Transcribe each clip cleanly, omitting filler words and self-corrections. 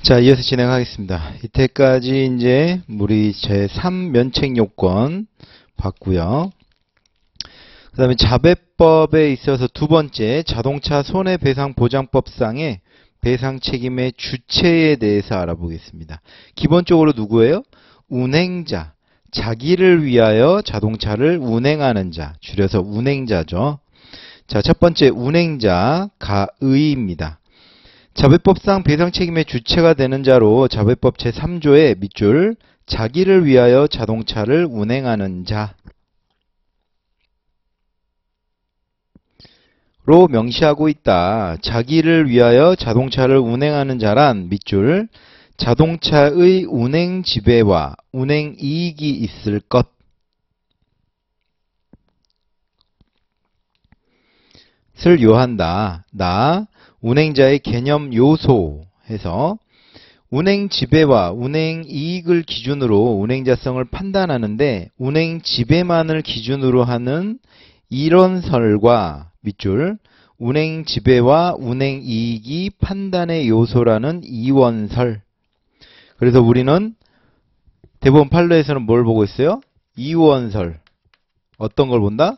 자, 이어서 진행하겠습니다. 이때까지 이제 우리 제3면책 요건 봤고요. 그 다음에 자배법에 있어서 두 번째 자동차 손해배상보장법상의 배상 책임의 주체에 대해서 알아보겠습니다. 기본적으로 누구예요? 운행자, 자기를 위하여 자동차를 운행하는 자, 줄여서 운행자죠. 자, 첫 번째 운행자, 가의입니다. 자배법상 배상 책임의 주체가 되는 자로 자배법 제3조의 밑줄 자기를 위하여 자동차를 운행하는 자로 명시하고 있다. 자기를 위하여 자동차를 운행하는 자란 밑줄 자동차의 운행 지배와 운행 이익이 있을 것. 을 요한다. 나 운행자의 개념 요소 해서 운행 지배와 운행 이익을 기준으로 운행자성을 판단하는데 운행 지배만을 기준으로 하는 일원설과 밑줄 운행 지배와 운행 이익이 판단의 요소라는 이원설. 그래서 우리는 대법원 판례에서는 뭘 보고 있어요? 이원설. 어떤 걸 본다?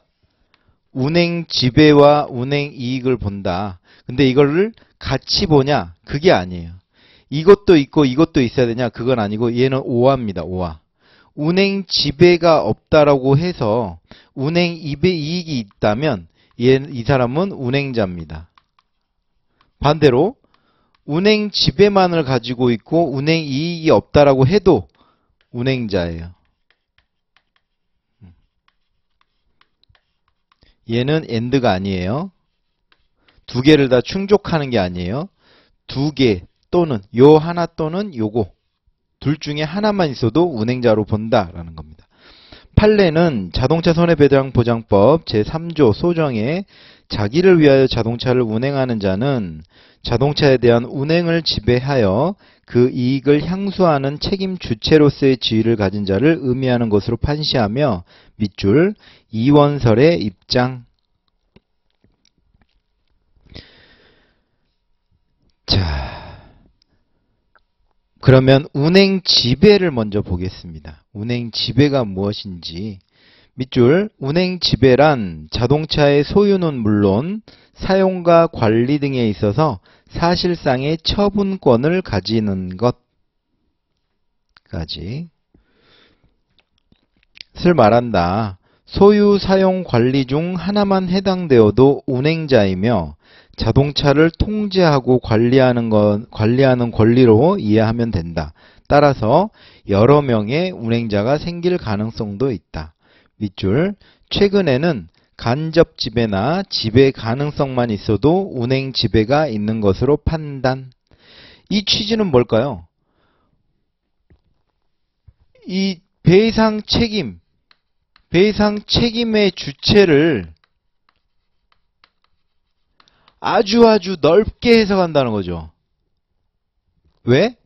운행 지배와 운행 이익을 본다. 근데 이거를 같이 보냐? 그게 아니에요. 이것도 있고 이것도 있어야 되냐? 그건 아니고 얘는 오화입니다. 오화. 운행 지배가 없다라고 해서 운행 이익이 있다면 이 사람은 운행자입니다. 반대로 운행 지배만을 가지고 있고 운행 이익이 없다라고 해도 운행자예요. 얘는 AND가 아니에요. 두 개를 다 충족하는 게 아니에요. 두 개 또는 요 하나 또는 요거 둘 중에 하나만 있어도 운행자로 본다라는 겁니다. 판례는 자동차 손해배상보장법 제3조 소정에 자기를 위하여 자동차를 운행하는 자는 자동차에 대한 운행을 지배하여 그 이익을 향수하는 책임 주체로서의 지위를 가진 자를 의미하는 것으로 판시하며 밑줄 이원설의 입장. 자, 그러면 운행 지배를 먼저 보겠습니다. 운행 지배가 무엇인지. 밑줄 운행 지배란 자동차의 소유는 물론 사용과 관리 등에 있어서 사실상의 처분권을 가지는 것까지 를 말한다. 소유, 사용, 관리 중 하나만 해당되어도 운행자이며 자동차를 통제하고 관리하는 권리로 이해하면 된다. 따라서 여러 명의 운행자가 생길 가능성도 있다. 밑줄 최근에는 간접 지배나 지배 가능성만 있어도 운행 지배가 있는 것으로 판단. 이 취지는 뭘까요? 이 배상 책임의 주체를 아주 넓게 해석한다는 거죠. 왜?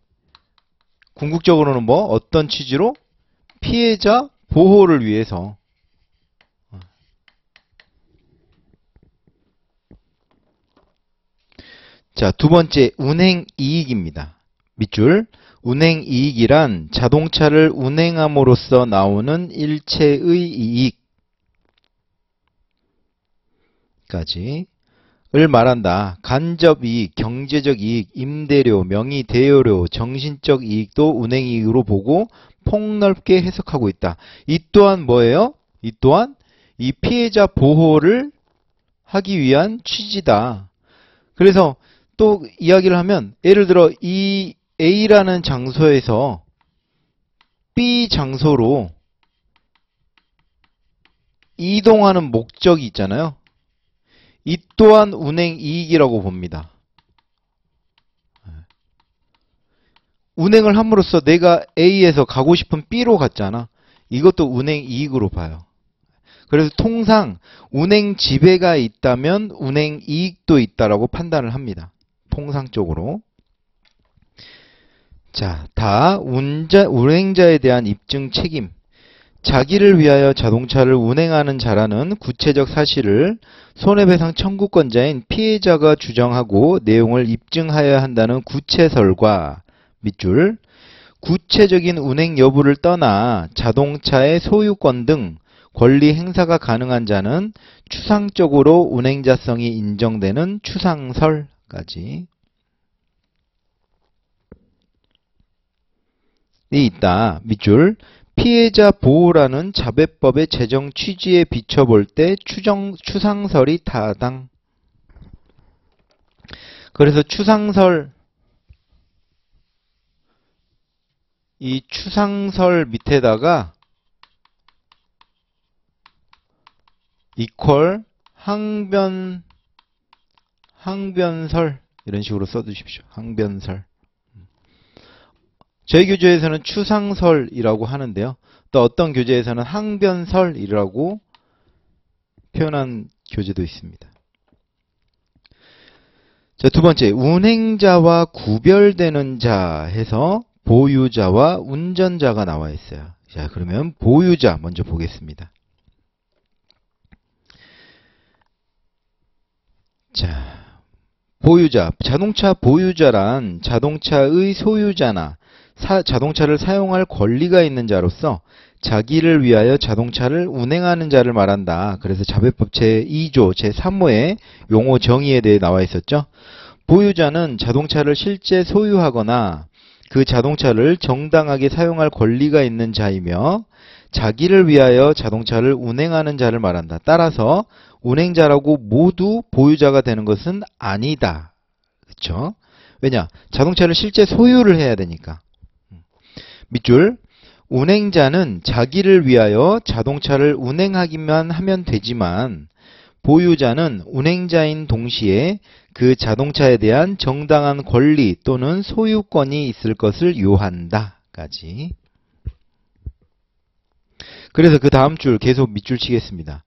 궁극적으로는 뭐? 어떤 취지로? 피해자 보호를 위해서. 자, 두 번째 운행 이익입니다. 밑줄 운행 이익이란 자동차를 운행함으로써 나오는 일체의 이익까지 을 말한다. 간접 이익, 경제적 이익, 임대료, 명의 대여료, 정신적 이익도 운행 이익으로 보고 폭넓게 해석하고 있다. 이 또한 뭐예요? 이 또한 이 피해자 보호를 하기 위한 취지다. 그래서 또 이야기를 하면 예를 들어 이 A라는 장소에서 B 장소로 이동하는 목적이 있잖아요. 이 또한 운행 이익이라고 봅니다. 운행을 함으로써 내가 A에서 가고 싶은 B로 갔잖아. 이것도 운행 이익으로 봐요. 그래서 통상 운행 지배가 있다면 운행 이익도 있다라고 판단을 합니다. 통상적으로. 자, 운행자에 대한 입증 책임. 자기를 위하여 자동차를 운행하는 자라는 구체적 사실을 손해배상 청구권자인 피해자가 주장하고 내용을 입증하여야 한다는 구체설과 밑줄. 구체적인 운행 여부를 떠나 자동차의 소유권 등 권리 행사가 가능한 자는 추상적으로 운행자성이 인정되는 추상설까지 있다. 밑줄. 피해자 보호라는 자배법의 제정 취지에 비춰볼 때 추상설이 타당. 그래서 추상설, 이 추상설 밑에다가 이퀄 항변설 이런 식으로 써두십시오. 항변설. 저희 교재에서는 추상설이라고 하는데요. 또 어떤 교재에서는 항변설이라고 표현한 교재도 있습니다. 자, 두 번째, 운행자와 구별되는 자 해서 보유자와 운전자가 나와 있어요. 자, 그러면 보유자 먼저 보겠습니다. 자, 보유자, 자동차 보유자란 자동차의 소유자나 자동차를 사용할 권리가 있는 자로서 자기를 위하여 자동차를 운행하는 자를 말한다. 그래서 자배법 제2조 제3호의 용어 정의에 대해 나와 있었죠. 보유자는 자동차를 실제 소유하거나 그 자동차를 정당하게 사용할 권리가 있는 자이며 자기를 위하여 자동차를 운행하는 자를 말한다. 따라서 운행자라고 모두 보유자가 되는 것은 아니다. 그렇죠? 왜냐? 자동차를 실제 소유를 해야 되니까. 밑줄. 운행자는 자기를 위하여 자동차를 운행하기만 하면 되지만 보유자는 운행자인 동시에 그 자동차에 대한 정당한 권리 또는 소유권이 있을 것을 요한다. 까지. 그래서 그 다음 줄 계속 밑줄 치겠습니다.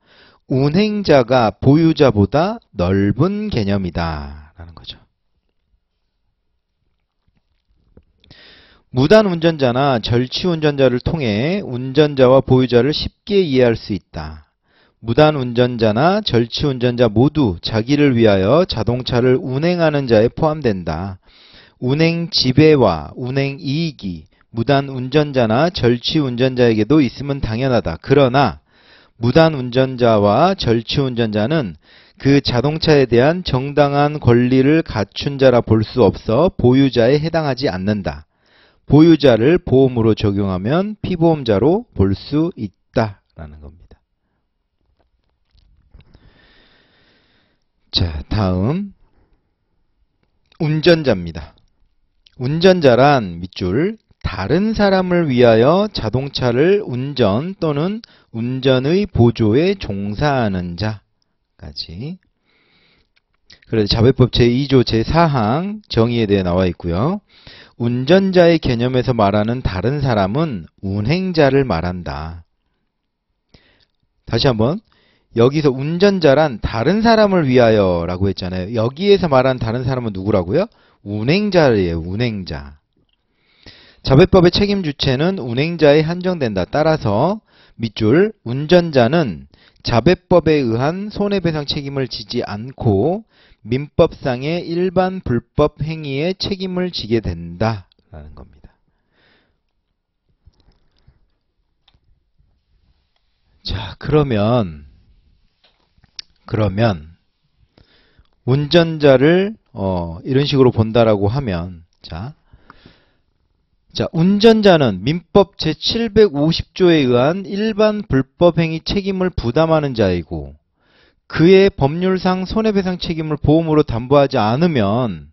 운행자가 보유자보다 넓은 개념이다. 라는 거죠. 무단 운전자나 절취 운전자를 통해 운전자와 보유자를 쉽게 이해할 수 있다. 무단 운전자나 절취 운전자 모두 자기를 위하여 자동차를 운행하는 자에 포함된다. 운행 지배와 운행 이익이 무단 운전자나 절취 운전자에게도 있으면 당연하다. 그러나 무단 운전자와 절취 운전자는 그 자동차에 대한 정당한 권리를 갖춘 자라 볼 수 없어 보유자에 해당하지 않는다. 보유자를 보험으로 적용하면 피보험자로 볼 수 있다라는 겁니다. 자, 다음 운전자입니다. 운전자란 밑줄 다른 사람을 위하여 자동차를 운전 또는 운전의 보조에 종사하는 자까지. 그래서 자배법 제2조 제4항 정의에 대해 나와 있고요. 운전자의 개념에서 말하는 다른 사람은 운행자를 말한다. 다시 한번. 여기서 운전자란 다른 사람을 위하여 라고 했잖아요. 여기에서 말하는 다른 사람은 누구라고요? 운행자예요. 운행자. 자배법의 책임 주체는 운행자에 한정된다. 따라서 밑줄 운전자는 자배법에 의한 손해배상 책임을 지지 않고 민법상의 일반 불법 행위에 책임을 지게 된다라는 겁니다. 자, 그러면 운전자를 이런 식으로 본다라고 하면 자, 운전자는 민법 제750조에 의한 일반 불법 행위 책임을 부담하는 자이고 그의 법률상 손해배상 책임을 보험으로 담보하지 않으면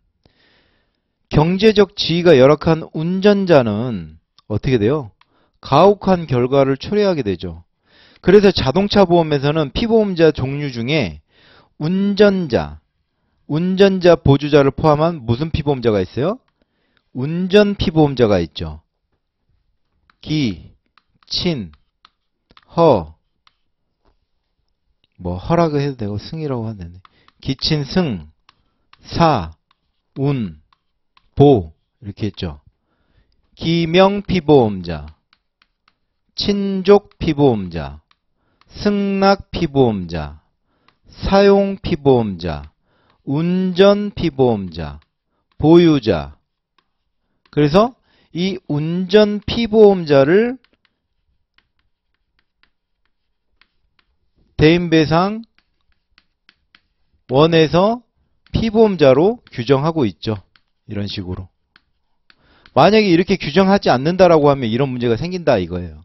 경제적 지위가 열악한 운전자는 어떻게 돼요? 가혹한 결과를 초래하게 되죠. 그래서 자동차 보험에서는 피보험자 종류 중에 운전자 보조자를 포함한 무슨 피보험자가 있어요? 운전 피보험자가 있죠. 기, 친, 허, 허라고 해도 되고 승이라고 하면 되네. 기친, 승, 사, 운, 보 이렇게 했죠. 기명 피보험자, 친족 피보험자, 승낙 피보험자, 사용 피보험자, 운전 피보험자, 보유자, 그래서 이 운전 피보험자를 대인배상 원에서 피보험자로 규정하고 있죠. 이런 식으로. 만약에 이렇게 규정하지 않는다라고 하면 이런 문제가 생긴다 이거예요.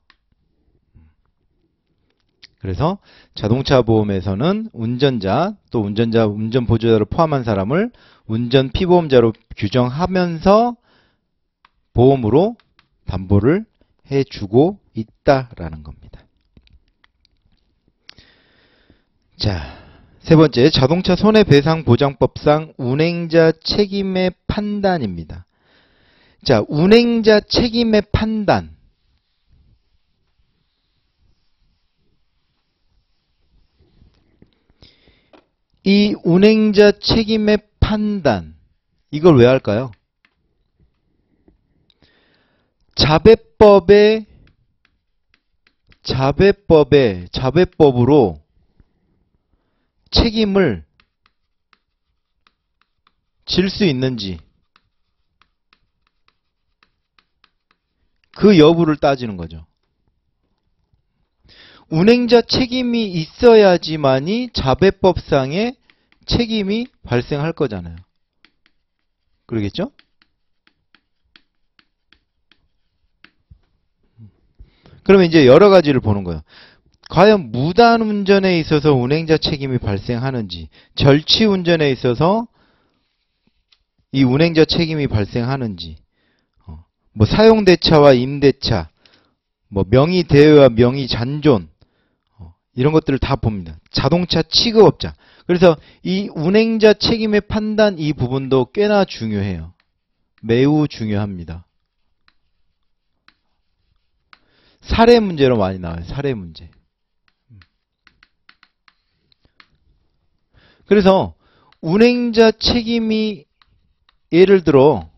그래서 자동차 보험에서는 운전자 또 운전 보조자를 포함한 사람을 운전 피보험자로 규정하면서 보험으로 담보를 해주고 있다라는 겁니다. 자, 세 번째, 자동차 손해배상보장법상 운행자 책임의 판단입니다. 자, 운행자 책임의 판단. 이 운행자 책임의 판단, 이걸 왜 할까요? 자배법으로 책임을 질 수 있는지 그 여부를 따지는 거죠. 운행자 책임이 있어야지만이 자배법상의 책임이 발생할 거잖아요. 그러겠죠? 그러면 이제 여러 가지를 보는 거예요. 과연 무단 운전에 있어서 운행자 책임이 발생하는지, 절취 운전에 있어서 이 운행자 책임이 발생하는지, 뭐 사용대차와 임대차, 뭐 명의대여와 명의잔존, 이런 것들을 다 봅니다. 자동차 취급업자. 그래서 이 운행자 책임의 판단 이 부분도 꽤나 중요해요. 매우 중요합니다. 사례 문제로 많이 나와요. 사례 문제. 그래서 운행자 책임이 예를 들어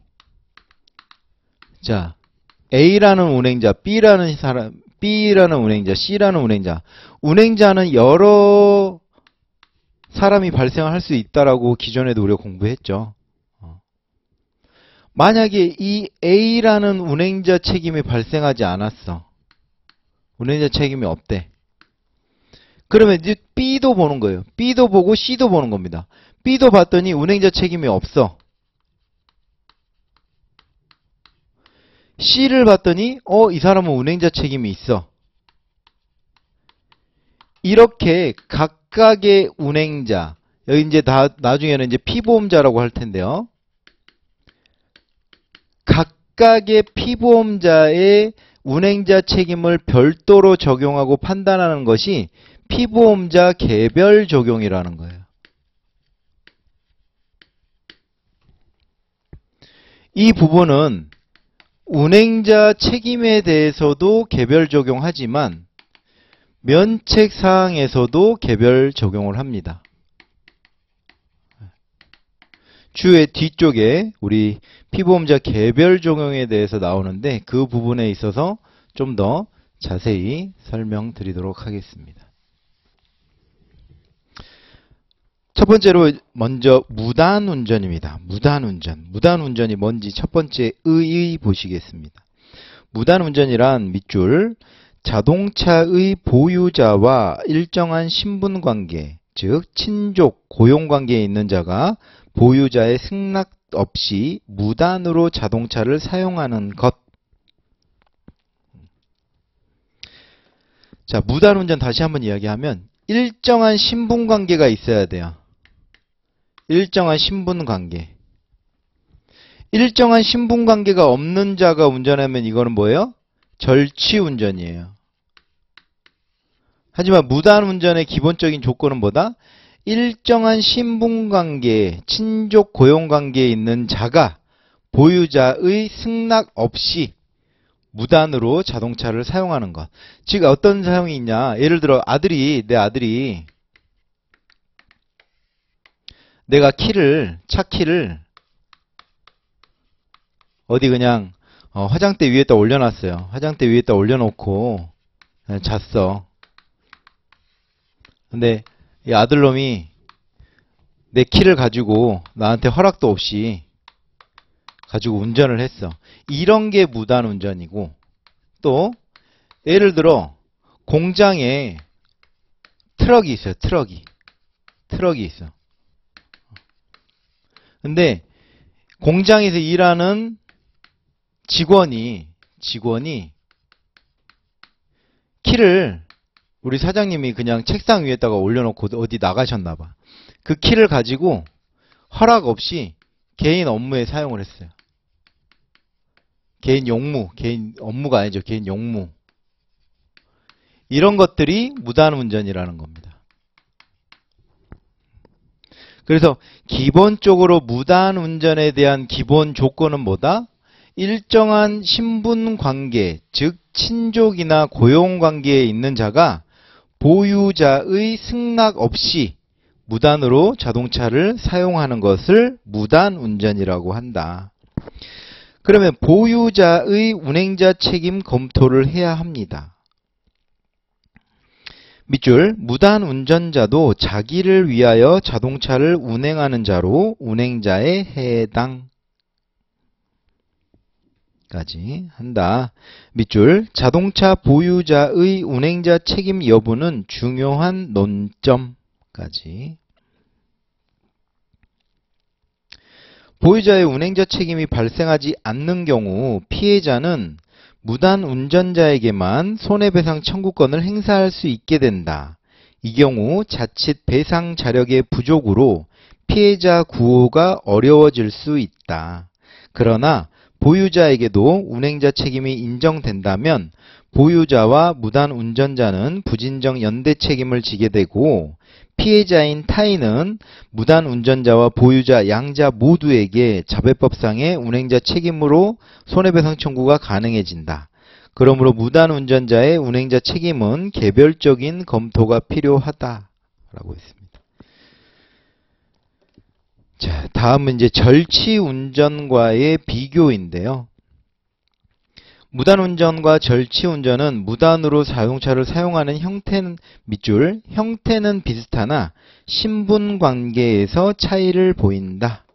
자 A라는 운행자, B라는 사람, B라는 운행자, C라는 운행자. 운행자는 여러 사람이 발생할 수 있다라고 기존에도 우리가 공부했죠. 만약에 이 A라는 운행자 책임이 발생하지 않았어. 운행자 책임이 없대. 그러면 이제 B도 보는 거예요. B도 보고 C도 보는 겁니다. B도 봤더니 운행자 책임이 없어. C를 봤더니 이 사람은 운행자 책임이 있어. 이렇게 각각의 운행자, 여기 이제 나중에는 이제 피보험자라고 할 텐데요. 각각의 피보험자의 운행자 책임을 별도로 적용하고 판단하는 것이 피보험자 개별 적용이라는 거예요. 이 부분은 운행자 책임에 대해서도 개별 적용하지만 면책사항에서도 개별 적용을 합니다. 주의 뒤쪽에 우리 피보험자 개별 적용에 대해서 나오는데 그 부분에 있어서 좀 더 자세히 설명드리도록 하겠습니다. 첫 번째로 먼저 무단운전입니다. 무단운전. 무단운전이 뭔지 첫 번째 의의 보시겠습니다. 무단운전이란 밑줄 자동차의 보유자와 일정한 신분관계, 즉 친족, 고용관계에 있는 자가 보유자의 승낙 없이 무단으로 자동차를 사용하는 것. 자, 무단운전 다시 한번 이야기하면 일정한 신분관계가 있어야 돼요. 일정한 신분관계. 일정한 신분관계가 없는 자가 운전하면 이거는 뭐예요? 절취운전이에요. 하지만 무단운전의 기본적인 조건은 뭐다? 일정한 신분관계, 친족 고용관계에 있는 자가 보유자의 승낙 없이 무단으로 자동차를 사용하는 것. 즉 어떤 사용이 있냐? 예를 들어 내 아들이 내가 차 키를 어디 그냥 화장대 위에다 올려놨어요. 화장대 위에다 올려놓고 그냥 잤어. 근데 이 아들놈이 내 키를 가지고 나한테 허락도 없이 가지고 운전을 했어. 이런 게 무단운전이고, 또 예를 들어 공장에 트럭이 있어요. 트럭이 있어. 근데 공장에서 일하는 직원이 키를 우리 사장님이 그냥 책상 위에다가 올려놓고 어디 나가셨나 봐. 그 키를 가지고 허락 없이 개인 업무에 사용을 했어요. 개인 업무가 아니죠. 개인 용무. 이런 것들이 무단운전이라는 겁니다. 그래서 기본적으로 무단운전에 대한 기본 조건은 뭐다? 일정한 신분관계, 즉 친족이나 고용관계에 있는 자가 보유자의 승낙 없이 무단으로 자동차를 사용하는 것을 무단운전이라고 한다. 그러면 보유자의 운행자 책임 검토를 해야 합니다. 밑줄, 무단운전자도 자기를 위하여 자동차를 운행하는 자로 운행자에 해당 까지 한다. 밑줄, 자동차 보유자의 운행자 책임 여부는 중요한 논점까지. 보유자의 운행자 책임이 발생하지 않는 경우 피해자는 무단운전자에게만 손해배상 청구권을 행사할 수 있게 된다. 이 경우 자칫 배상 자력의 부족으로 피해자 구호가 어려워질 수 있다. 그러나 보유자에게도 운행자 책임이 인정된다면 보유자와 무단운전자는 부진정 연대 책임을 지게 되고 피해자인 타인은 무단운전자와 보유자 양자 모두에게 자배법상의 운행자 책임으로 손해배상 청구가 가능해진다. 그러므로 무단운전자의 운행자 책임은 개별적인 검토가 필요하다라고 했습니다. 자, 다음은 이제 절치운전과의 비교인데요. 무단운전과 절치운전은 무단으로 자동차를 사용하는 형태는 밑줄, 형태는 비슷하나 신분관계에서 차이를 보인다.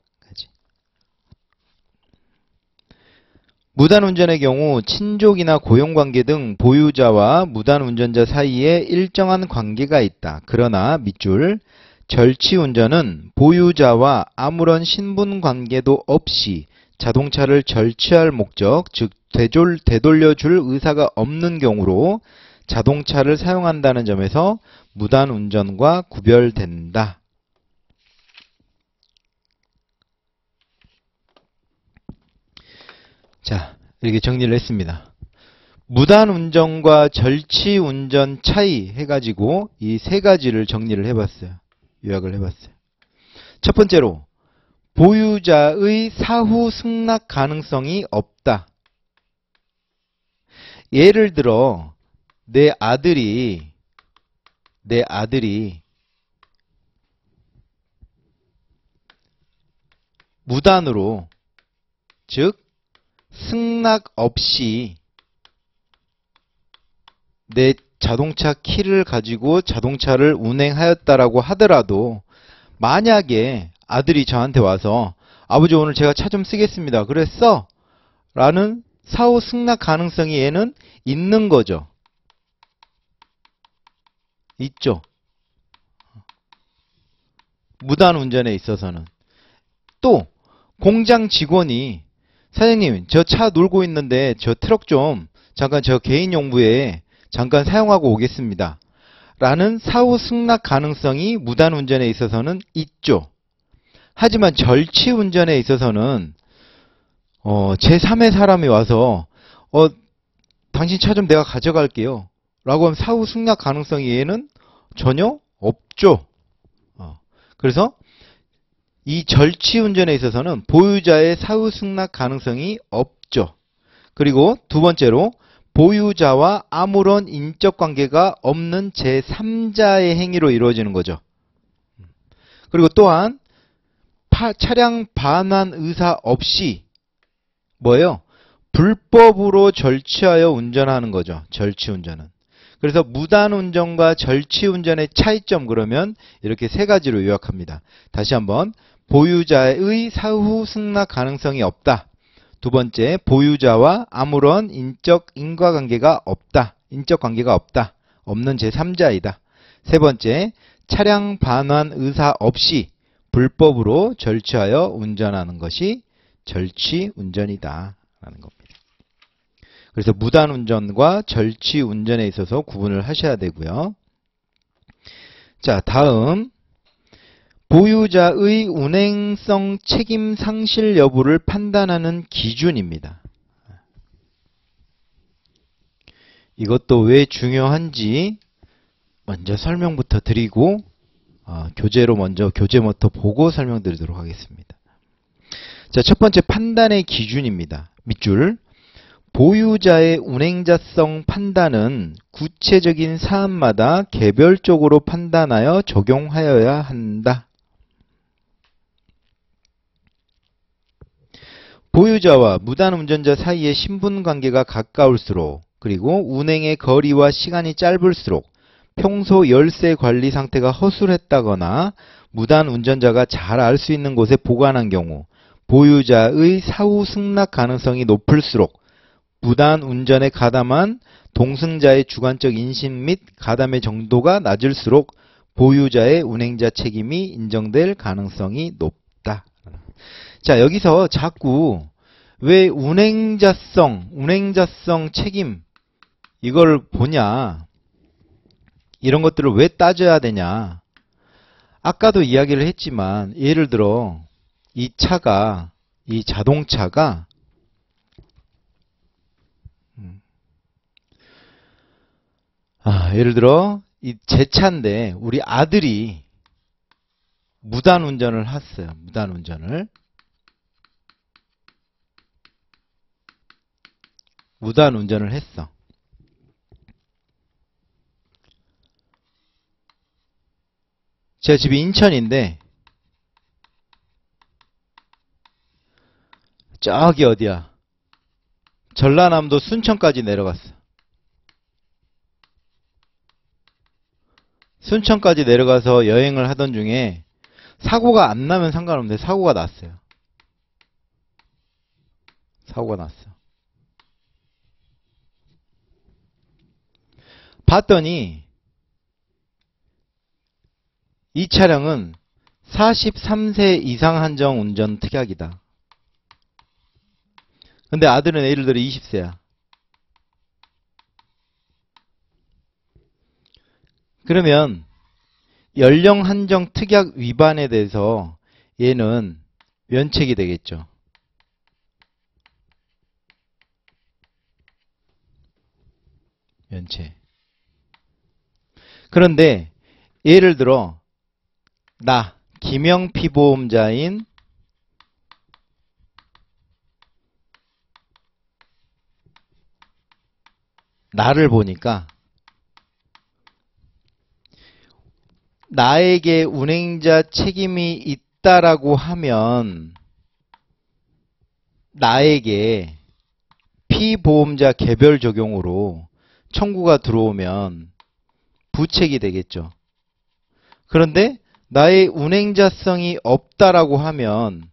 무단운전의 경우 친족이나 고용관계 등 보유자와 무단운전자 사이에 일정한 관계가 있다. 그러나 밑줄, 절치운전은 보유자와 아무런 신분관계도 없이 자동차를 절취할 목적, 즉 되돌려줄 의사가 없는 경우로 자동차를 사용한다는 점에서 무단운전과 구별된다. 자, 이렇게 정리를 했습니다. 무단운전과 절치운전 차이 해가지고 이 세 가지를 정리를 해봤어요. 요약을 해봤어요. 첫 번째로 보유자의 사후 승낙 가능성이 없다. 예를 들어 내 아들이 무단으로, 즉 승낙 없이 내 자동차 키를 가지고 자동차를 운행하였다라고 하더라도 만약에 아들이 저한테 와서 아버지 오늘 제가 차 좀 쓰겠습니다. 그랬어? 라는 사후 승낙 가능성이 얘는 있는 거죠. 있죠. 무단운전에 있어서는. 또 공장 직원이 사장님 저 차 놀고 있는데 저 트럭 좀 잠깐 저 개인 용무에 잠깐 사용하고 오겠습니다. 라는 사후 승낙 가능성이 무단운전에 있어서는 있죠. 하지만 절치운전에 있어서는 제3의 사람이 와서 당신 차 좀 내가 가져갈게요. 라고 하면 사후 승낙 가능성이 얘는 전혀 없죠. 그래서 이 절치운전에 있어서는 보유자의 사후 승낙 가능성이 없죠. 그리고 두 번째로 보유자와 아무런 인적 관계가 없는 제3자의 행위로 이루어지는 거죠. 그리고 또한 차량 반환 의사 없이 뭐예요? 불법으로 절취하여 운전하는 거죠. 절치운전은. 그래서 무단운전과 절치운전의 차이점 그러면 이렇게 세 가지로 요약합니다. 다시 한번 보유자의 사후 승낙 가능성이 없다. 두 번째, 보유자와 아무런 인적 인과관계가 없다. 인적 관계가 없다. 없는 제3자이다. 세 번째, 차량 반환 의사 없이 불법으로 절취하여 운전하는 것이 절취 운전이다. 라는 겁니다. 그래서 무단 운전과 절취 운전에 있어서 구분을 하셔야 되고요. 자, 다음 보유자의 운행성 책임 상실 여부를 판단하는 기준입니다. 이것도 왜 중요한지 먼저 설명부터 드리고 교재부터 보고 설명드리도록 하겠습니다. 자, 첫 번째 판단의 기준입니다. 밑줄. 보유자의 운행자성 판단은 구체적인 사안마다 개별적으로 판단하여 적용하여야 한다. 보유자와 무단 운전자 사이의 신분관계가 가까울수록 그리고 운행의 거리와 시간이 짧을수록 평소 열세 관리 상태가 허술했다거나 무단 운전자가 잘 알 수 있는 곳에 보관한 경우 보유자의 사후 승낙 가능성이 높을수록 무단 운전에 가담한 동승자의 주관적 인식 및 가담의 정도가 낮을수록 보유자의 운행자 책임이 인정될 가능성이 높다. 자, 여기서 자꾸 왜 운행자성 책임 이걸 보냐, 이런 것들을 왜 따져야 되냐. 아까도 이야기를 했지만 예를 들어 이 자동차가 예를 들어 제 차인데 우리 아들이 무단 운전을 했어요. 무단 운전을 했어. 제 집이 인천인데 저기 어디야? 전라남도 순천까지 내려갔어. 순천까지 내려가서 여행을 하던 중에 사고가 안 나면 상관없는데 사고가 났어요. 사고가 났어. 봤더니 이 차량은 43세 이상 한정 운전 특약이다. 근데 아들은 예를 들어 20세야. 그러면 연령 한정 특약 위반에 대해서 얘는 면책이 되겠죠. 면책. 그런데 예를 들어 나 김영 피보험자인 나를 보니까 나에게 운행자 책임이 있다라고 하면 나에게 피보험자 개별 적용으로 청구가 들어오면 부책이 되겠죠. 그런데 나의 운행자성이 없다라고 하면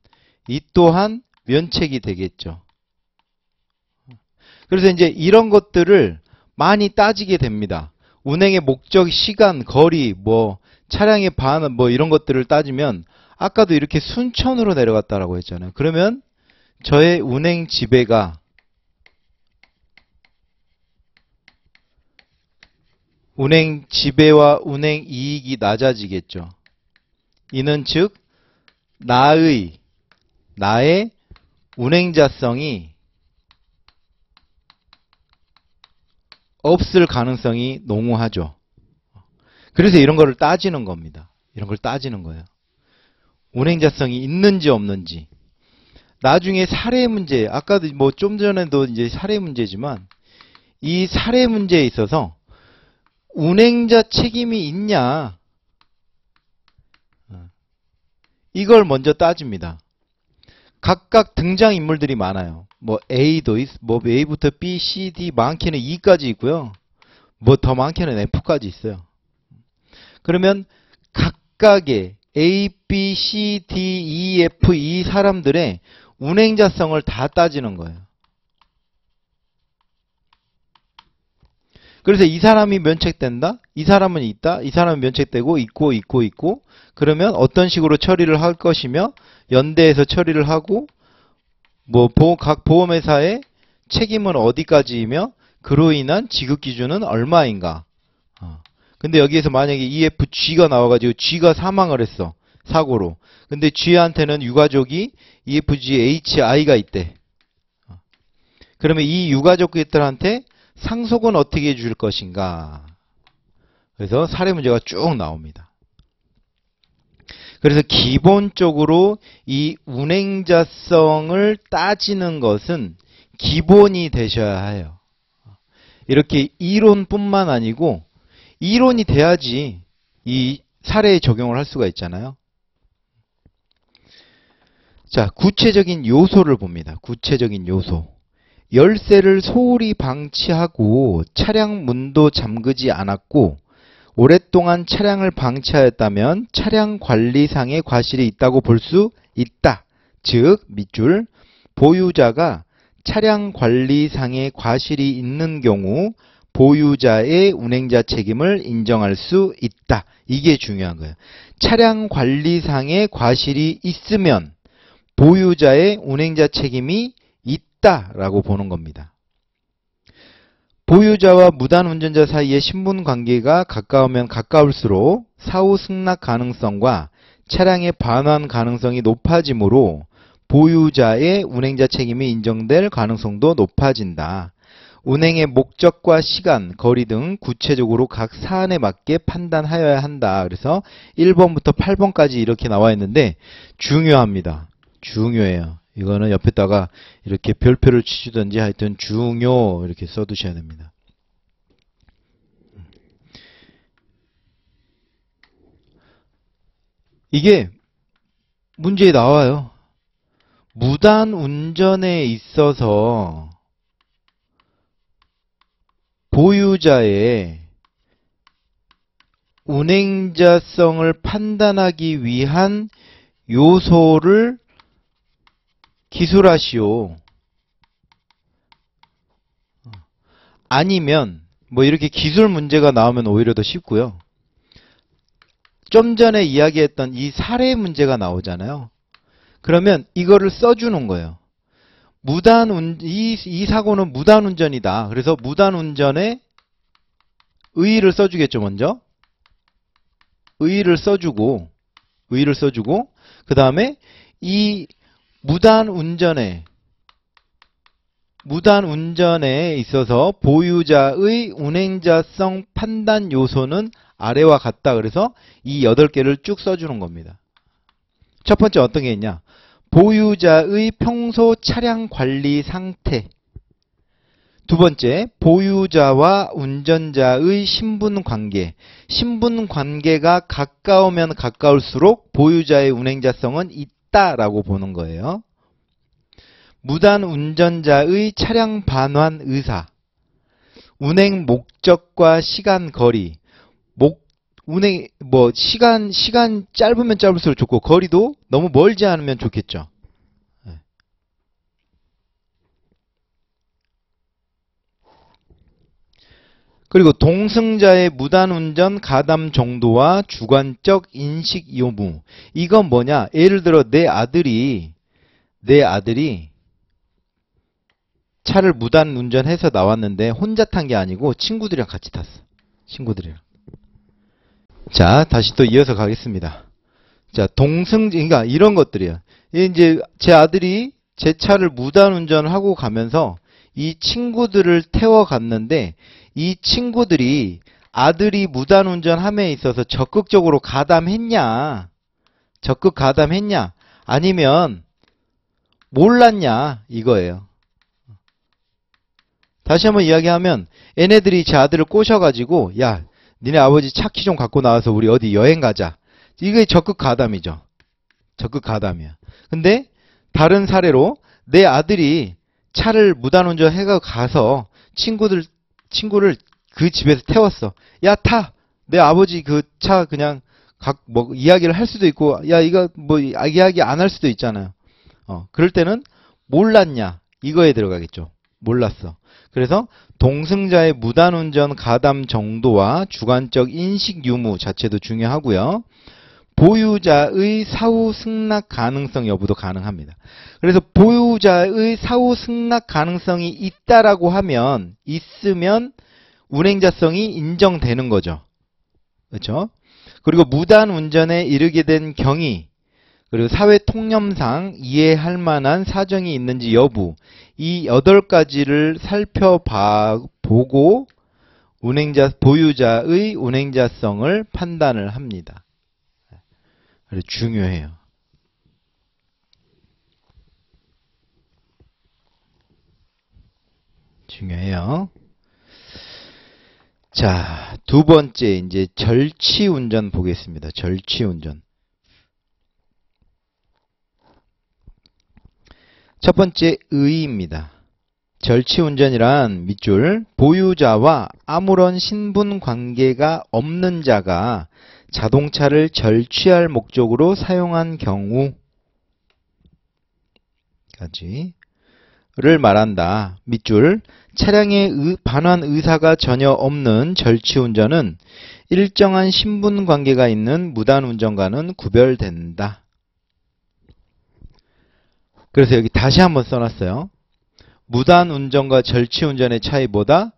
이 또한 면책이 되겠죠. 그래서 이제 이런 것들을 많이 따지게 됩니다. 운행의 목적, 시간, 거리, 차량의 반응, 이런 것들을 따지면 아까도 이렇게 순천으로 내려갔다라고 했잖아요. 그러면 저의 운행 지배가 운행 지배와 운행 이익이 낮아지겠죠. 이는 즉 나의 운행자성이 없을 가능성이 농후하죠. 그래서 이런 거를 따지는 겁니다. 이런 걸 따지는 거예요. 운행자성이 있는지 없는지. 나중에 사례 문제, 아까도 좀 전에도 이제 사례 문제지만 이 사례 문제에 있어서 운행자 책임이 있냐, 이걸 먼저 따집니다. 각각 등장인물들이 많아요. A도 A부터 B, C, D, 많게는 E까지 있고요. 더 많게는 F까지 있어요. 그러면 각각의 A, B, C, D, E, F 이 사람들의 운행자성을 다 따지는 거예요. 그래서 이 사람이 면책된다? 이 사람은 있다? 이 사람은 면책되고 있고 그러면 어떤 식으로 처리를 할 것이며 연대에서 처리를 하고 뭐 각 보험회사의 책임은 어디까지이며 그로 인한 지급 기준은 얼마인가. 근데 여기에서 만약에 EFG가 나와가지고 G가 사망을 했어. 사고로. 근데 G한테는 유가족이 EFGHI가 있대. 그러면 이 유가족들한테 상속은 어떻게 해줄 것인가. 그래서 사례 문제가 쭉 나옵니다. 그래서 기본적으로 이 운행자성을 따지는 것은 기본이 되셔야 해요. 이렇게 이론뿐만 아니고 이론이 돼야지 이 사례에 적용을 할 수가 있잖아요. 자, 구체적인 요소를 봅니다. 구체적인 요소. 열쇠를 소홀히 방치하고 차량 문도 잠그지 않았고 오랫동안 차량을 방치하였다면 차량 관리상의 과실이 있다고 볼 수 있다. 즉, 밑줄 보유자가 차량 관리상의 과실이 있는 경우 보유자의 운행자 책임을 인정할 수 있다. 이게 중요한 거예요. 차량 관리상의 과실이 있으면 보유자의 운행자 책임이 있다라고 보는 겁니다. 보유자와 무단운전자 사이의 신분관계가 가까우면 가까울수록 사후 승낙 가능성과 차량의 반환 가능성이 높아지므로 보유자의 운행자 책임이 인정될 가능성도 높아진다. 운행의 목적과 시간, 거리 등 구체적으로 각 사안에 맞게 판단하여야 한다. 그래서 1번부터 8번까지 이렇게 나와 있는데 중요합니다. 중요해요. 이거는 옆에다가 이렇게 별표를 치시든지 하여튼 중요 이렇게 써두셔야 됩니다. 이게 문제에 나와요. 무단 운전에 있어서 보유자의 운행자성을 판단하기 위한 요소를 기술하시오. 아니면 뭐 이렇게 기술 문제가 나오면 오히려 더 쉽고요. 좀 전에 이야기했던 이 사례 문제가 나오잖아요. 그러면 이거를 써주는 거예요. 이 사고는 무단운전이다. 그래서 무단운전에 의의를 써주겠죠, 먼저. 의의를 써주고, 그 다음에 이 무단운전에 있어서 보유자의 운행자성 판단 요소는 아래와 같다. 그래서 이 8개를 쭉 써주는 겁니다. 첫 번째 어떤 게 있냐? 보유자의 평소 차량 관리 상태. 두 번째, 보유자와 운전자의 신분관계. 신분관계가 가까우면 가까울수록 보유자의 운행자성은 있다라고 보는 거예요. 무단 운전자의 차량 반환 의사. 운행 목적과 시간, 거리. 운행 시간 짧으면 짧을수록 좋고 거리도 너무 멀지 않으면 좋겠죠. 그리고 동승자의 무단운전 가담 정도와 주관적 인식 요무. 이건 뭐냐? 예를 들어 내 아들이 차를 무단운전해서 나왔는데 혼자 탄 게 아니고 친구들이랑 같이 탔어. 친구들이랑. 자, 다시 또 이어서 가겠습니다. 자, 그러니까 이런 것들이에요. 이제 제 아들이 제 차를 무단운전을 하고 가면서 이 친구들을 태워갔는데 이 친구들이 아들이 무단운전함에 있어서 적극적으로 가담했냐? 아니면 몰랐냐? 이거예요. 다시 한번 이야기하면 얘네들이 제 아들을 꼬셔가지고 야, 니네 아버지 차 키 좀 갖고 나와서 우리 어디 여행 가자. 이게 적극 가담이죠. 적극 가담이야. 근데 다른 사례로 내 아들이 차를 무단운전 해가 가서 친구를 그 집에서 태웠어. 야, 타. 내 아버지 그 차 그냥 이야기를 할 수도 있고, 야, 이거 이야기 안 할 수도 있잖아요. 그럴 때는 몰랐냐 이거에 들어가겠죠. 몰랐어. 그래서 동승자의 무단운전 가담 정도와 주관적 인식 유무 자체도 중요하고요. 보유자의 사후 승낙 가능성 여부도 가능합니다. 그래서 보유자의 사후 승낙 가능성이 있다라고 하면 있으면 운행자성이 인정되는 거죠. 그렇죠? 그리고 무단 운전에 이르게 된 경위, 그리고 사회 통념상 이해할 만한 사정이 있는지 여부, 이 8가지를 살펴보고 보유자의 운행자성을 판단을 합니다. 그래서 중요해요. 중요해요. 자, 두 번째 이제 절취운전 보겠습니다. 절취운전. 첫 번째 의의입니다. 절취운전이란 밑줄 보유자와 아무런 신분 관계가 없는 자가 자동차를 절취할 목적으로 사용한 경우까지를 말한다. 밑줄 차량의 반환 의사가 전혀 없는 절취운전은 일정한 신분 관계가 있는 무단운전과는 구별된다. 그래서 여기 다시 한번 써놨어요. 무단운전과 절취운전의 차이보다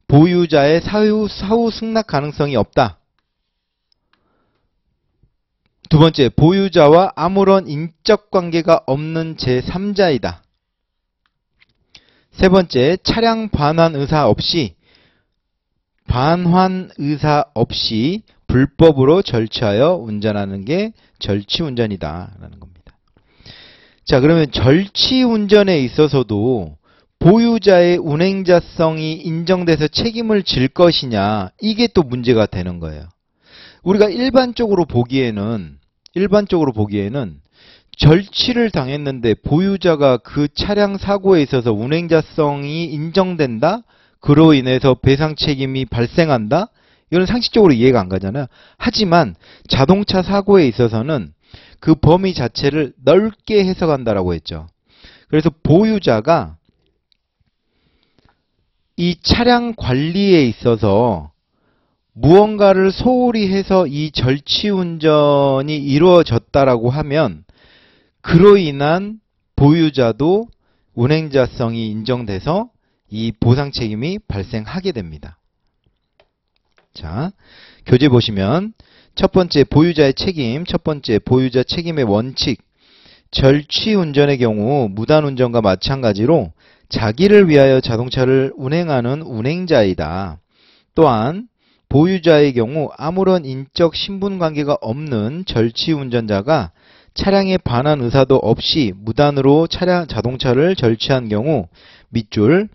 보유자의 사후 승낙 가능성이 없다. 두 번째, 보유자와 아무런 인적 관계가 없는 제3자이다. 세 번째, 차량 반환 의사 없이 불법으로 절취하여 운전하는 게 절취운전이다 라는 겁니다. 자, 그러면 절취운전에 있어서도 보유자의 운행자성이 인정돼서 책임을 질 것이냐, 이게 또 문제가 되는 거예요. 우리가 일반적으로 보기에는 절취를 당했는데 보유자가 그 차량 사고에 있어서 운행자성이 인정된다? 그로 인해서 배상 책임이 발생한다? 이건 상식적으로 이해가 안 가잖아요. 하지만 자동차 사고에 있어서는 그 범위 자체를 넓게 해석한다라고 했죠. 그래서 보유자가 이 차량 관리에 있어서 무언가를 소홀히 해서 이 절취운전이 이루어졌다라고 하면 그로 인한 보유자도 운행자성이 인정돼서 이 보상 책임이 발생하게 됩니다. 자, 교재 보시면 첫 번째 보유자의 책임, 첫 번째 보유자 책임의 원칙, 절취운전의 경우 무단운전과 마찬가지로 자기를 위하여 자동차를 운행하는 운행자이다. 또한 보유자의 경우 아무런 인적 신분관계가 없는 절취운전자가 차량의 반환 의사도 없이 무단으로 자동차를 절취한 경우 밑줄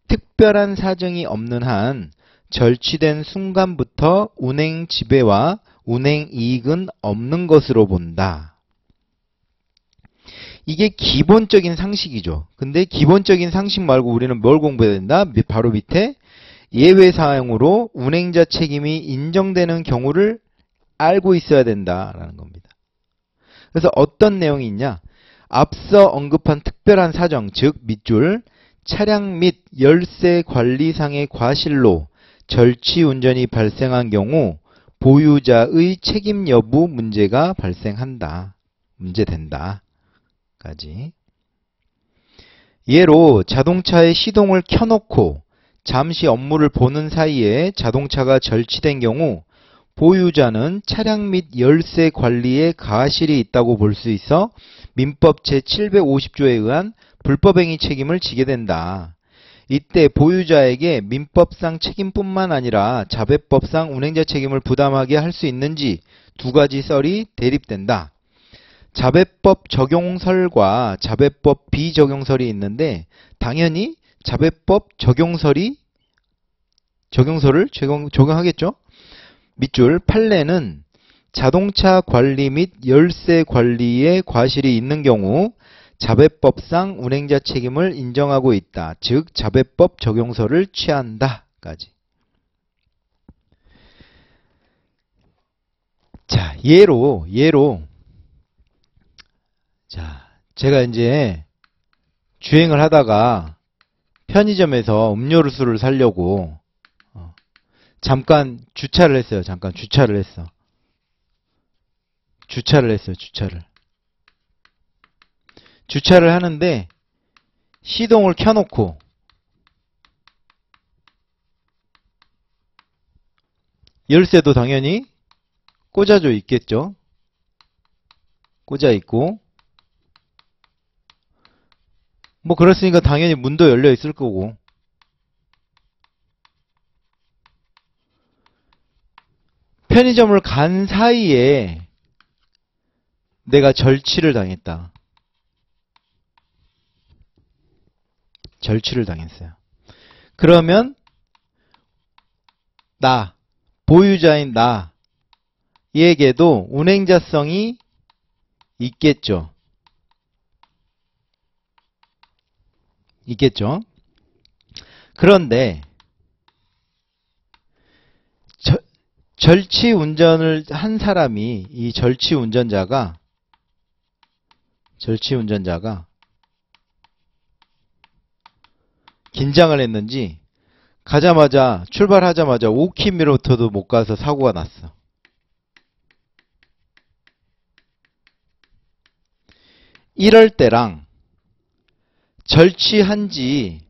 특별한 사정이 없는 한 절취된 순간부터 운행 지배와 운행 이익은 없는 것으로 본다. 이게 기본적인 상식이죠. 근데 기본적인 상식 말고 우리는 뭘 공부해야 된다? 바로 밑에 예외사항으로 운행자 책임이 인정되는 경우를 알고 있어야 된다라는 겁니다. 그래서 어떤 내용이 있냐? 앞서 언급한 특별한 사정, 즉 밑줄 차량 및 열세 관리상의 과실로 절취운전이 발생한 경우 보유자의 책임 여부 문제가 발생한다. 문제된다. 까지. 예로 자동차의 시동을 켜놓고 잠시 업무를 보는 사이에 자동차가 절취된 경우 보유자는 차량 및 열세 관리에 과실이 있다고 볼 수 있어 민법 제750조에 의한 불법행위 책임을 지게 된다. 이때 보유자에게 민법상 책임뿐만 아니라 자배법상 운행자 책임을 부담하게 할 수 있는지 두 가지 썰이 대립된다. 자배법 적용설과 자배법 비적용설이 있는데 당연히 자배법 적용설을 적용하겠죠. 밑줄 판례는 자동차 관리 및 열세 관리에 과실이 있는 경우 자배법상 운행자 책임을 인정하고 있다. 즉 자배법 적용설을 취한다. 까지. 자, 예로 자, 제가 이제 주행을 하다가 편의점에서 음료수를 사려고 잠깐 주차를 했어요. 잠깐 주차를 했어. 주차를 했어요. 주차를 하는데 시동을 켜놓고 열쇠도 당연히 꽂아져 있겠죠. 꽂아 있고 뭐 그렇으니까 당연히 문도 열려 있을 거고 편의점을 간 사이에 내가 절취를 당했다. 절취를 당했어요. 그러면 보유자인 나에게도 운행자성이 있겠죠. 그런데 절취 운전을 한 사람이 이 절취 운전자가 긴장을 했는지 출발하자마자 5km도 못 가서 사고가 났어. 이럴 때랑 절취한 지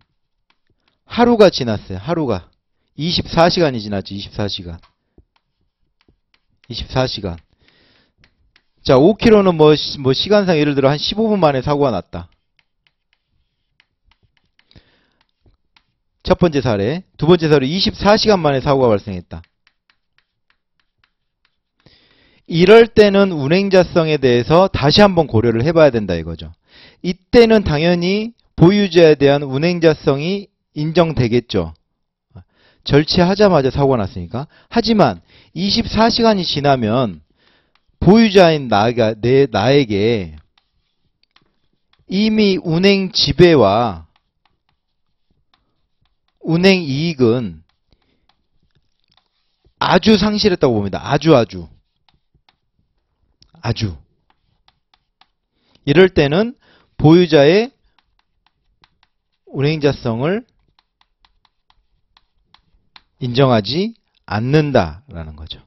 하루가 지났어요. 하루가 24시간이 지났죠. 24시간. 자, 5km는 뭐 시간상 예를 들어 한 15분 만에 사고가 났다. 첫 번째 사례. 두 번째 사례 24시간 만에 사고가 발생했다. 이럴 때는 운행자성에 대해서 다시 한번 고려를 해봐야 된다 이거죠. 이때는 당연히 보유자에 대한 운행자성이 인정되겠죠. 절취하자마자 사고가 났으니까. 하지만 24시간이 지나면 보유자인 나에게 이미 운행 지배와 운행 이익은 아주 상실했다고 봅니다. 아주. 이럴 때는 보유자의 운행자성을 인정하지 않는다라는 거죠.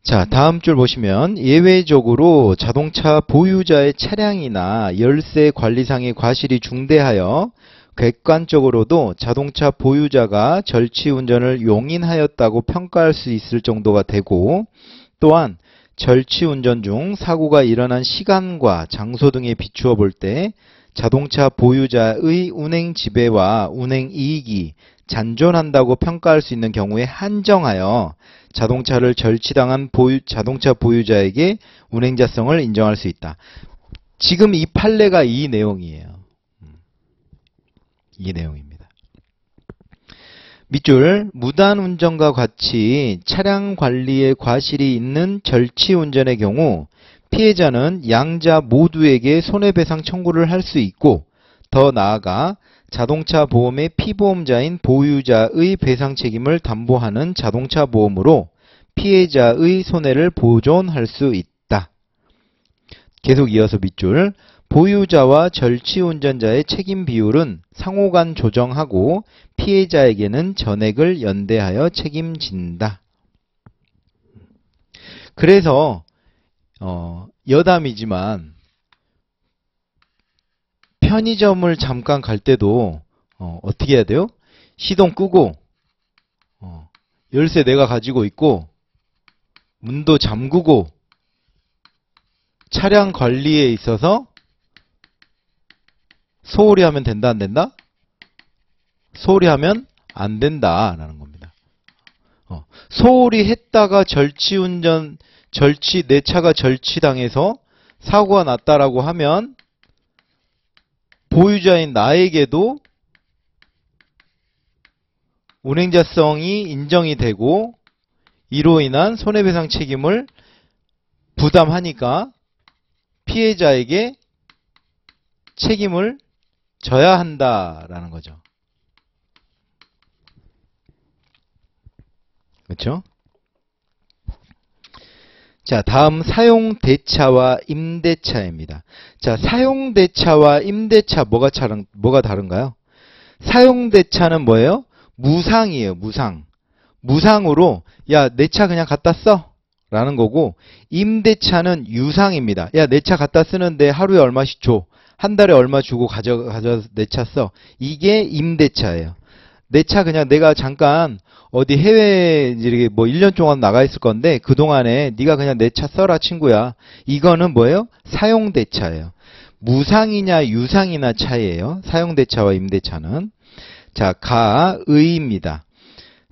자, 다음 줄 보시면 예외적으로 자동차 보유자의 차량이나 열세 관리상의 과실이 중대하여 객관적으로도 자동차 보유자가 절취 운전을 용인하였다고 평가할 수 있을 정도가 되고 또한 절취 운전 중 사고가 일어난 시간과 장소 등에 비추어 볼 때 자동차 보유자의 운행 지배와 운행 이익이 잔존한다고 평가할 수 있는 경우에 한정하여 자동차를 절취당한 자동차 보유자에게 운행자성을 인정할 수 있다. 지금 이 판례가 이 내용이에요. 이 내용입니다. 밑줄 무단운전과 같이 차량 관리에 과실이 있는 절취운전의 경우 피해자는 양자 모두에게 손해배상 청구를 할 수 있고 더 나아가 자동차 보험의 피보험자인 보유자의 배상 책임을 담보하는 자동차 보험으로 피해자의 손해를 보존할 수 있다. 계속 이어서 밑줄 보유자와 절취 운전자의 책임 비율은 상호간 조정하고 피해자에게는 전액을 연대하여 책임진다. 그래서 여담이지만 편의점을 잠깐 갈 때도 어떻게 해야 돼요? 시동 끄고 열쇠 내가 가지고 있고 문도 잠그고 차량 관리에 있어서 소홀히 하면 된다 안 된다? 소홀히 하면 안 된다라는 겁니다. 소홀히 했다가 내 차가 절취당해서 사고가 났다라고 하면 보유자인 나에게도 운행자성이 인정이 되고 이로 인한 손해배상 책임을 부담하니까 피해자에게 책임을 져야 한다라는 거죠. 그렇죠? 자, 다음 사용대차와 임대차입니다. 자, 사용대차와 임대차 뭐가 다른가요? 사용대차는 뭐예요? 무상이에요, 무상. 무상으로, 야, 내 차 그냥 갖다 써. 라는 거고, 임대차는 유상입니다. 야, 내 차 갖다 쓰는데 하루에 얼마씩 줘. 한 달에 얼마 주고 가져서 내 차 써. 이게 임대차예요. 내 차 그냥 내가 잠깐 어디 해외 이렇게 뭐 1년 동안 나가 있을 건데 그동안에 네가 그냥 내 차 써라 친구야. 이거는 뭐예요? 사용대차예요. 무상이냐 유상이나 차이예요. 사용대차와 임대차는. 자, 가의입니다.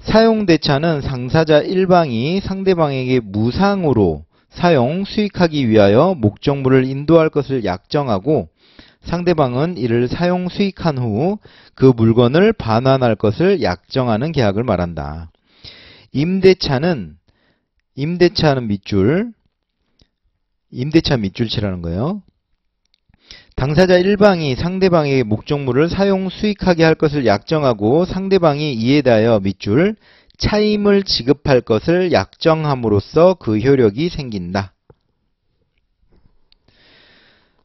사용대차는 당사자 일방이 상대방에게 무상으로 사용, 수익하기 위하여 목적물을 인도할 것을 약정하고 상대방은 이를 사용, 수익한 후 그 물건을 반환할 것을 약정하는 계약을 말한다. 임대차는 밑줄, 임대차 밑줄치라는 거예요. 당사자 일방이 상대방에게 목적물을 사용, 수익하게 할 것을 약정하고 상대방이 이에 대하여 밑줄 차임을 지급할 것을 약정함으로써 그 효력이 생긴다.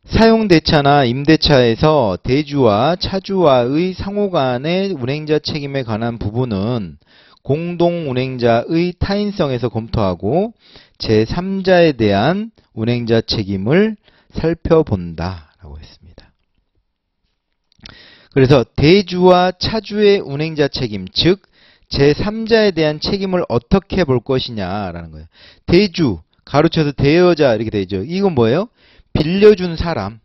사용대차나 임대차에서 대주와 차주와의 상호간의 운행자 책임에 관한 부분은 공동운행자의 타인성에서 검토하고 제3자에 대한 운행자 책임을 살펴본다 라고 했습니다. 그래서 대주와 차주의 운행자 책임, 즉 제3자에 대한 책임을 어떻게 볼 것이냐라는 거예요. 대주, 가로쳐서 대여자 이렇게 되죠. 이건 뭐예요? 빌려준 사람.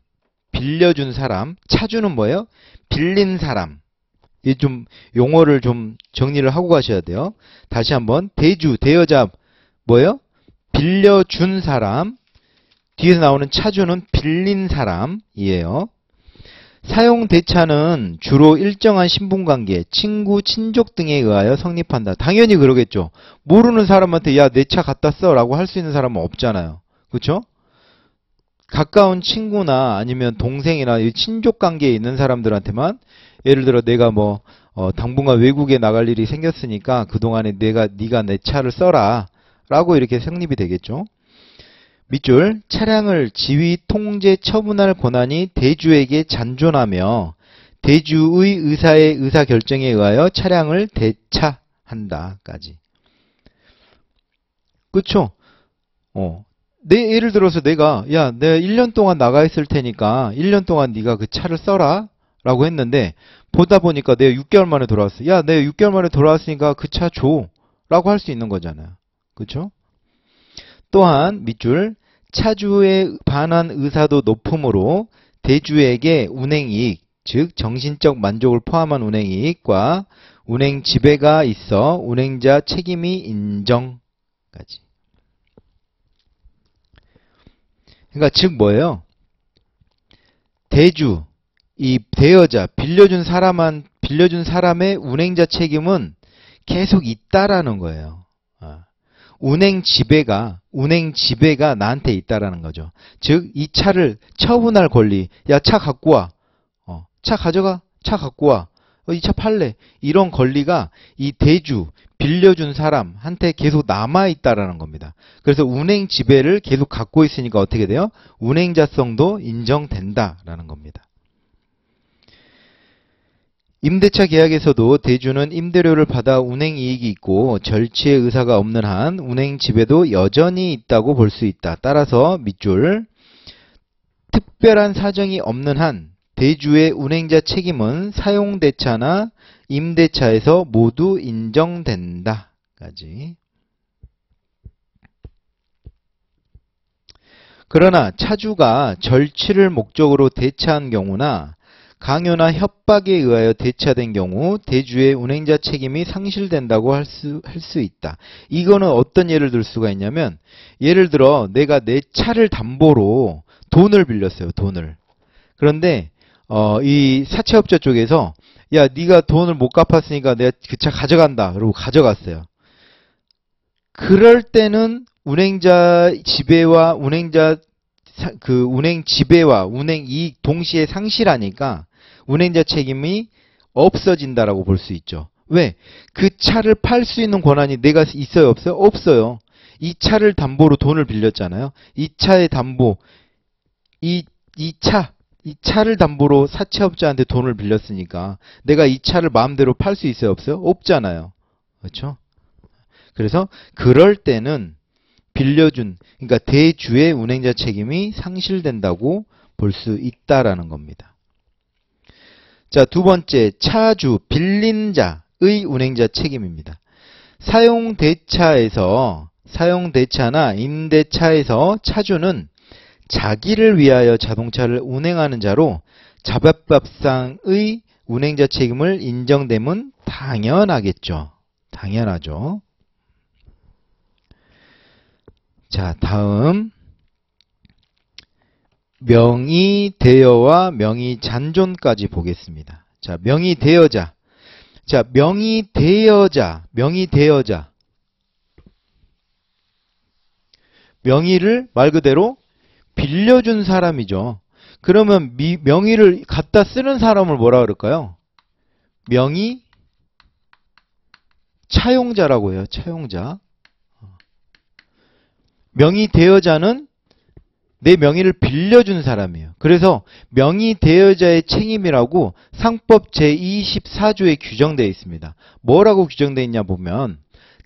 차주는 뭐예요? 빌린 사람. 이 좀 용어를 좀 정리를 하고 가셔야 돼요. 다시 한번 대주, 대여자 뭐예요? 빌려준 사람. 뒤에서 나오는 차주는 빌린 사람이에요. 사용대차는 주로 일정한 신분관계, 친구, 친족 등에 의하여 성립한다. 당연히 그러겠죠. 모르는 사람한테 야, 내 차 갖다 써 라고 할 수 있는 사람은 없잖아요. 그렇죠? 가까운 친구나 아니면 동생이나 친족 관계에 있는 사람들한테만 예를 들어 내가 뭐 당분간 외국에 나갈 일이 생겼으니까 그동안에 네가 내 차를 써라 라고 이렇게 성립이 되겠죠. 밑줄 차량을 지휘, 통제, 처분할 권한이 대주에게 잔존하며 대주의 의사의 의사결정에 의하여 차량을 대차한다까지. 그쵸? 예를 들어서 내가 1년 동안 나가 있을 테니까 1년 동안 네가 그 차를 써라 라고 했는데 보다 보니까 내가 6개월 만에 돌아왔어. 야, 내가 6개월 만에 돌아왔으니까 그 차 줘 라고 할 수 있는 거잖아요. 그쵸? 또한 밑줄 차주의 반환 의사도 높으므로 대주에게 운행이익, 즉 정신적 만족을 포함한 운행이익과 운행 지배가 있어 운행자 책임이 인정까지. 그러니까 즉 뭐예요? 대주, 이 대여자, 빌려준 사람의 운행자 책임은 계속 있다라는 거예요. 운행 지배가 나한테 있다라는 거죠. 즉 이 차를 처분할 권리, 야, 차 갖고 와, 차 가져가, 차 갖고 와, 이 차 팔래, 이런 권리가 이 대주, 빌려준 사람한테 계속 남아있다라는 겁니다. 그래서 운행 지배를 계속 갖고 있으니까 어떻게 돼요? 운행자성도 인정된다라는 겁니다. 임대차 계약에서도 대주는 임대료를 받아 운행이익이 있고 절취의 의사가 없는 한 운행 지배도 여전히 있다고 볼 수 있다. 따라서 밑줄 특별한 사정이 없는 한 대주의 운행자 책임은 사용대차나 임대차에서 모두 인정된다. 까지. 그러나 차주가 절취를 목적으로 대차한 경우나 강요나 협박에 의하여 대차된 경우 대주의 운행자 책임이 상실된다고 할 수 있다. 이거는 어떤 예를 들 수가 있냐면 예를 들어 내가 내 차를 담보로 돈을 빌렸어요. 돈을. 그런데 이 사채업자 쪽에서 야, 네가 돈을 못 갚았으니까 내가 그 차 가져간다. 그러고 가져갔어요. 그럴 때는 운행자 지배와 운행 지배와 운행 이익 동시에 상실하니까 운행자 책임이 없어진다라고 볼 수 있죠. 왜? 그 차를 팔 수 있는 권한이 내가 있어요, 없어요? 없어요. 이 차를 담보로 돈을 빌렸잖아요. 이 차의 담보, 이 차를 담보로 사채업자한테 돈을 빌렸으니까 내가 이 차를 마음대로 팔 수 있어요? 없어요? 없잖아요. 그렇죠? 그래서 그럴 때는 빌려준, 그러니까 대주의 운행자 책임이 상실된다고 볼 수 있다라는 겁니다. 자, 두 번째, 차주, 빌린 자의 운행자 책임입니다. 사용대차나 임대차에서 차주는 자기를 위하여 자동차를 운행하는 자로 자법상의 운행자 책임을 인정됨은 당연하겠죠. 당연하죠. 자, 다음 명의대여와 명의잔존까지 보겠습니다. 자, 명의대여자. 자, 명의대여자. 명의를 말 그대로 빌려준 사람이죠. 그러면 명의를 갖다 쓰는 사람을 뭐라 그럴까요? 명의 차용자라고 해요. 차용자. 명의대여자는 내 명의를 빌려준 사람이에요. 그래서 명의대여자의 책임이라고 상법 제24조에 규정되어 있습니다. 뭐라고 규정되어 있냐 보면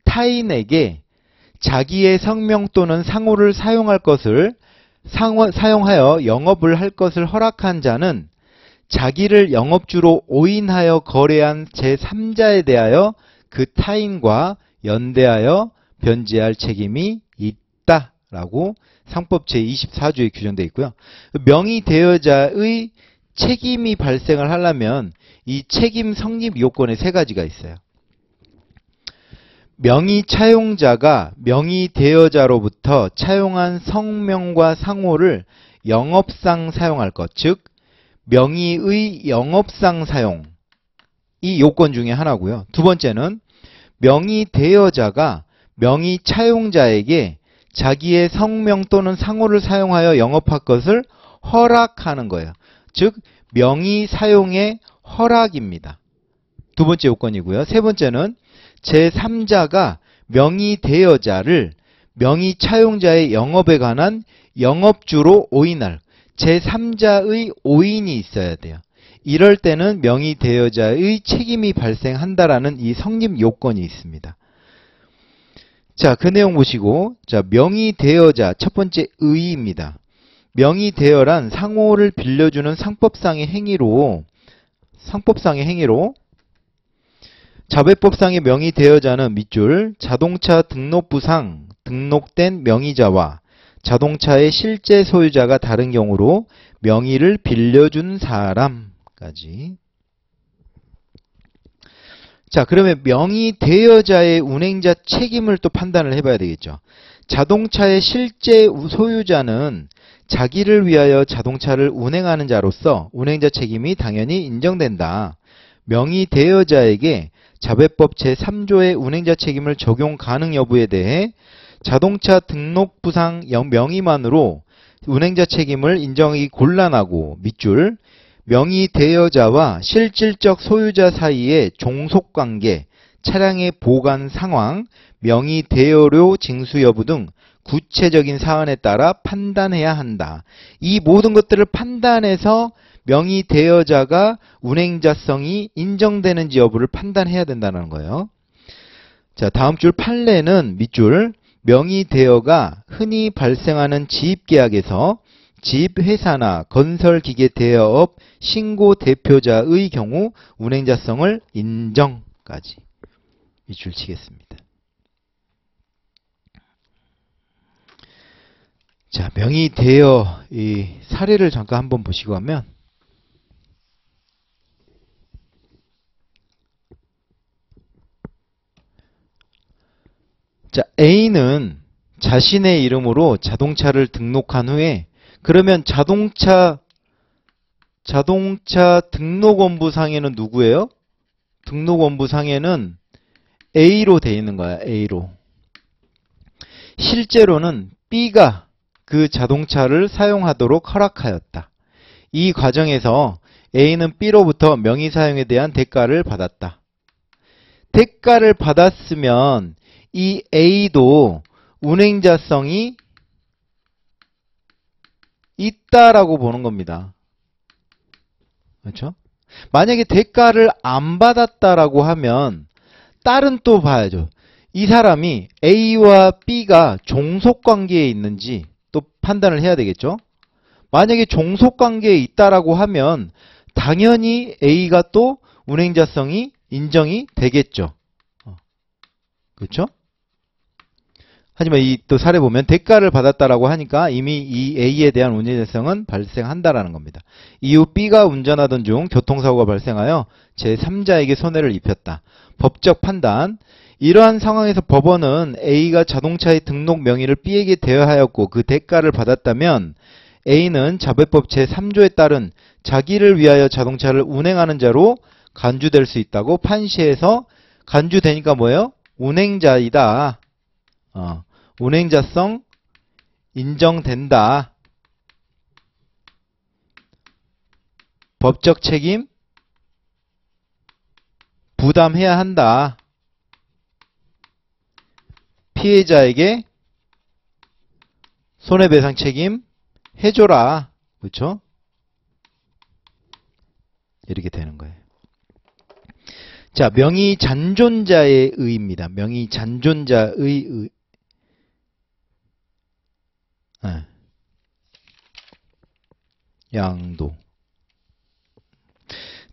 타인에게 자기의 성명 또는 상호를 사용할 것을 사용하여 영업을 할 것을 허락한 자는 자기를 영업주로 오인하여 거래한 제3자에 대하여 그 타인과 연대하여 변제할 책임이 있다라고 상법 제24조에 규정되어 있고요. 명의대여자의 책임이 발생을 하려면 이 책임 성립 요건에 세 가지가 있어요. 명의 차용자가 명의대여자로부터 차용한 성명과 상호를 영업상 사용할 것, 즉 명의의 영업상 사용, 이 요건 중에 하나고요. 두 번째는 명의대여자가 명의 차용자에게 자기의 성명 또는 상호를 사용하여 영업할 것을 허락하는 거예요. 즉 명의 사용의 허락입니다. 두 번째 요건이고요. 세 번째는 제3자가 명의대여자를 명의 차용자의 영업에 관한 영업주로 오인할 제3자의 오인이 있어야 돼요. 이럴 때는 명의대여자의 책임이 발생한다라는 이 성립 요건이 있습니다. 자, 그 내용 보시고, 자, 명의대여자 첫 번째 의의입니다. 명의대여란 상호를 빌려주는 상법상의 행위로 자배법상의 명의대여자는 밑줄 자동차 등록부상 등록된 명의자와 자동차의 실제 소유자가 다른 경우로 명의를 빌려준 사람까지. 자, 그러면 명의대여자의 운행자 책임을 또 판단을 해봐야 되겠죠. 자동차의 실제 소유자는 자기를 위하여 자동차를 운행하는 자로서 운행자 책임이 당연히 인정된다. 명의대여자에게 자배법 제3조의 운행자 책임을 적용 가능 여부에 대해 자동차 등록부상 명의만으로 운행자 책임을 인정하기 곤란하고 밑줄 명의대여자와 실질적 소유자 사이의 종속관계, 차량의 보관 상황, 명의대여료 징수 여부 등 구체적인 사안에 따라 판단해야 한다. 이 모든 것들을 판단해서 명의대여자가 운행자성이 인정되는지 여부를 판단해야 된다는 거예요. 자, 다음 줄 판례는 밑줄 명의대여가 흔히 발생하는 지입계약에서 지입회사나 건설기계대여업 신고대표자의 경우 운행자성을 인정까지 밑줄 치겠습니다. 자, 명의대여 이 사례를 잠깐 한번 보시고 하면 자, A는 자신의 이름으로 자동차를 등록한 후에 그러면 자동차 등록원부상에는 누구예요? 등록원부상에는 A로 되어 있는 거야. A로. 실제로는 B가 그 자동차를 사용하도록 허락하였다. 이 과정에서 A는 B로부터 명의사용에 대한 대가를 받았다. 대가를 받았으면 이 A도 운행자성이 있다라고 보는 겁니다. 그렇죠? 만약에 대가를 안 받았다라고 하면 딸은 또 봐야죠. 이 사람이 A와 B가 종속관계에 있는지 또 판단을 해야 되겠죠. 만약에 종속관계에 있다라고 하면 당연히 A가 또 운행자성이 인정이 되겠죠. 그렇죠? 하지만 이 또 사례 보면 대가를 받았다라고 하니까 이미 이 A에 대한 운행자성은 발생한다라는 겁니다. 이후 B가 운전하던 중 교통사고가 발생하여 제3자에게 손해를 입혔다. 법적 판단. 이러한 상황에서 법원은 A가 자동차의 등록 명의를 B에게 대여하였고 그 대가를 받았다면 A는 자배법 제3조에 따른 자기를 위하여 자동차를 운행하는 자로 간주될 수 있다고 판시해서 간주되니까 뭐예요? 운행자이다. 운행자성 인정된다. 법적 책임 부담해야 한다. 피해자에게 손해배상 책임 해줘라. 그렇죠? 이렇게 되는 거예요. 자, 명의 잔존자의 의입니다. 명의 잔존자의 의. 양도.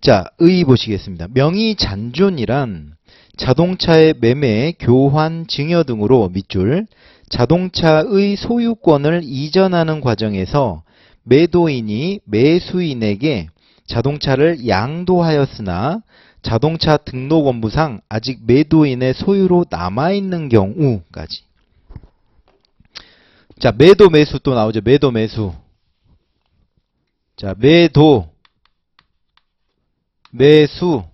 자, 의 보시겠습니다. 명의 잔존이란 자동차의 매매, 교환, 증여 등으로 밑줄 자동차의 소유권을 이전하는 과정에서 매도인이 매수인에게 자동차를 양도하였으나 자동차 등록원부상 아직 매도인의 소유로 남아있는 경우까지. 자, 매도, 매수 또 나오죠. 매도, 매수. 자, 매도, 매수.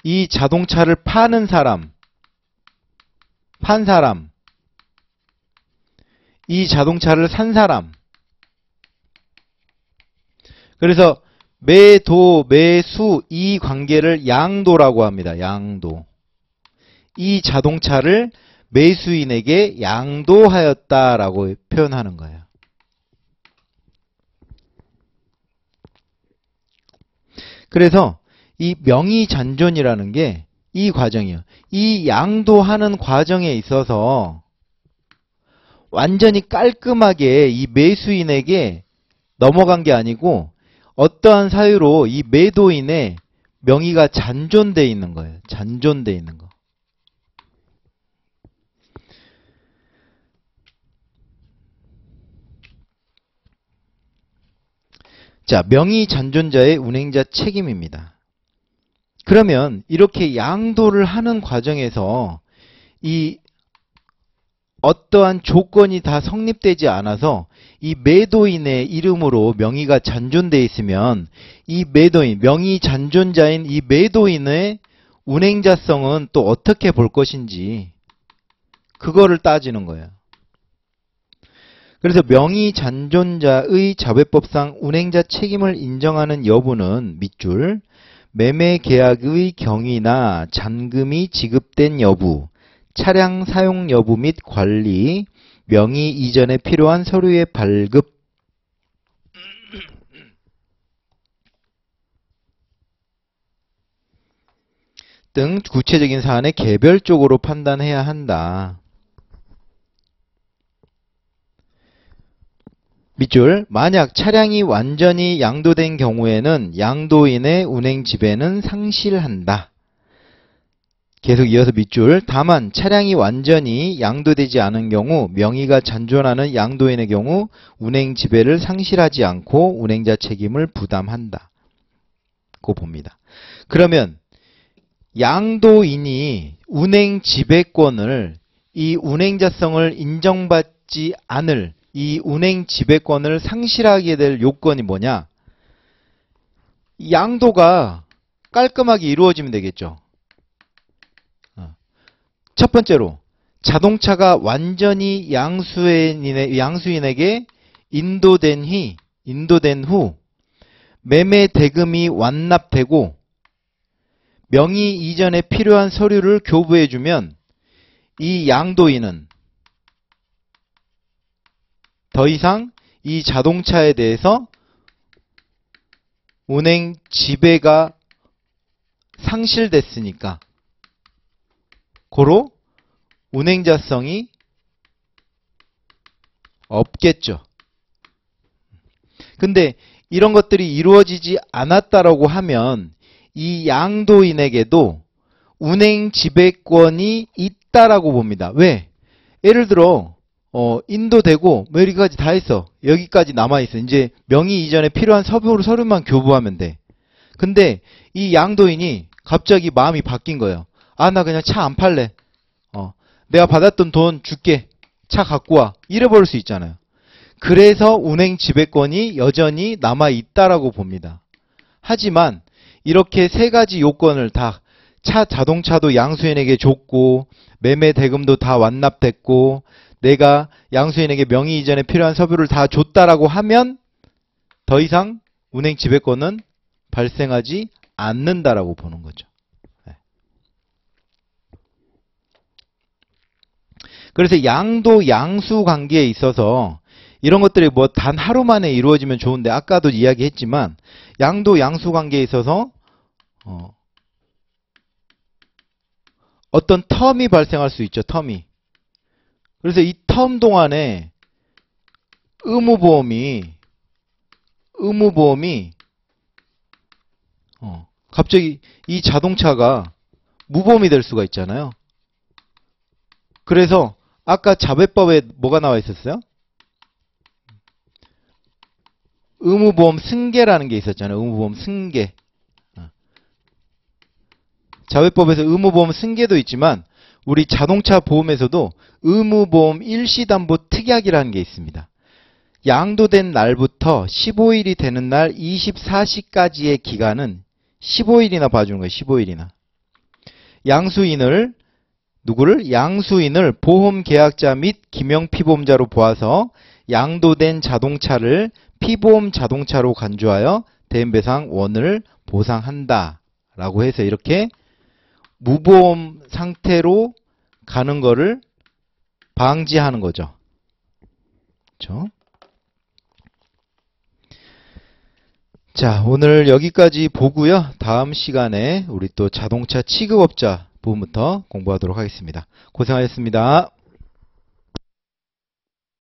이 자동차를 파는 사람, 판 사람, 이 자동차를 산 사람. 그래서 매도, 매수 이 관계를 양도라고 합니다. 양도. 이 자동차를 매수인에게 양도하였다라고 표현하는 거예요. 그래서 이 명의 잔존이라는 게 이 과정이에요. 이 양도하는 과정에 있어서 완전히 깔끔하게 이 매수인에게 넘어간 게 아니고 어떠한 사유로 이 매도인의 명의가 잔존되어 있는 거예요. 잔존되어 있는 거. 자, 명의 잔존자의 운행자 책임입니다. 그러면 이렇게 양도를 하는 과정에서 이 어떠한 조건이 다 성립되지 않아서 이 매도인의 이름으로 명의가 잔존되어 있으면 이 매도인, 명의 잔존자인 이 매도인의 운행자성은 또 어떻게 볼 것인지 그거를 따지는 거예요. 그래서 명의 잔존자의 자회법상 운행자 책임을 인정하는 여부는 밑줄 매매 계약의 경위나 잔금이 지급된 여부, 차량 사용 여부 및 관리, 명의 이전에 필요한 서류의 발급 등 구체적인 사안에 개별적으로 판단해야 한다. 밑줄, 만약 차량이 완전히 양도된 경우에는 양도인의 운행 지배는 상실한다. 계속 이어서 밑줄, 다만 차량이 완전히 양도되지 않은 경우 명의가 잔존하는 양도인의 경우 운행 지배를 상실하지 않고 운행자 책임을 부담한다. 고 봅니다. 그러면 양도인이 운행 지배권을 이 운행자성을 인정받지 않을 이 운행 지배권을 상실하게 될 요건이 뭐냐? 양도가 깔끔하게 이루어지면 되겠죠. 첫 번째로 자동차가 완전히 양수인에게 인도된 후 매매 대금이 완납되고 명의 이전에 필요한 서류를 교부해주면 이 양도인은 더 이상 이 자동차에 대해서 운행 지배가 상실됐으니까 고로 운행자성이 없겠죠. 근데 이런 것들이 이루어지지 않았다라고 하면 이 양도인에게도 운행 지배권이 있다라고 봅니다. 왜? 예를 들어 인도되고 뭐 여기까지 다 했어. 여기까지 남아있어. 이제 명의 이전에 필요한 서류만 교부하면 돼. 근데 이 양도인이 갑자기 마음이 바뀐 거예요. 아, 나 그냥 차 안 팔래. 내가 받았던 돈 줄게. 차 갖고 와. 이래버릴 수 있잖아요. 그래서 운행 지배권이 여전히 남아있다라고 봅니다. 하지만 이렇게 세 가지 요건을 다 자동차도 양수인에게 줬고 매매 대금도 다 완납됐고 내가 양수인에게 명의 이전에 필요한 서류를 다 줬다라고 하면 더 이상 운행 지배권은 발생하지 않는다라고 보는 거죠. 그래서 양도 양수 관계에 있어서 이런 것들이 뭐 단 하루 만에 이루어지면 좋은데 아까도 이야기했지만 양도 양수 관계에 있어서 어떤 텀이 발생할 수 있죠. 텀이. 그래서 이 텀 동안에 의무보험이 갑자기 이 자동차가 무보험이 될 수가 있잖아요. 그래서 아까 자배법에 뭐가 나와 있었어요? 의무보험 승계라는 게 있었잖아요. 의무보험 승계. 자회법에서 의무보험 승계도 있지만 우리 자동차 보험에서도 의무보험 일시담보 특약이라는 게 있습니다. 양도된 날부터 15일이 되는 날 24시까지의 기간은 15일이나 봐주는 거예요. 15일이나. 양수인을 보험계약자 및 기명피보험자로 보아서 양도된 자동차를 피보험 자동차로 간주하여 대인배상 원을 보상한다 라고 해서 이렇게 무보험 상태로 가는 거를 방지하는 거죠. 그렇죠? 자, 오늘 여기까지 보고요. 다음 시간에 우리 또 자동차 취급업자 부분부터 공부하도록 하겠습니다. 고생하셨습니다.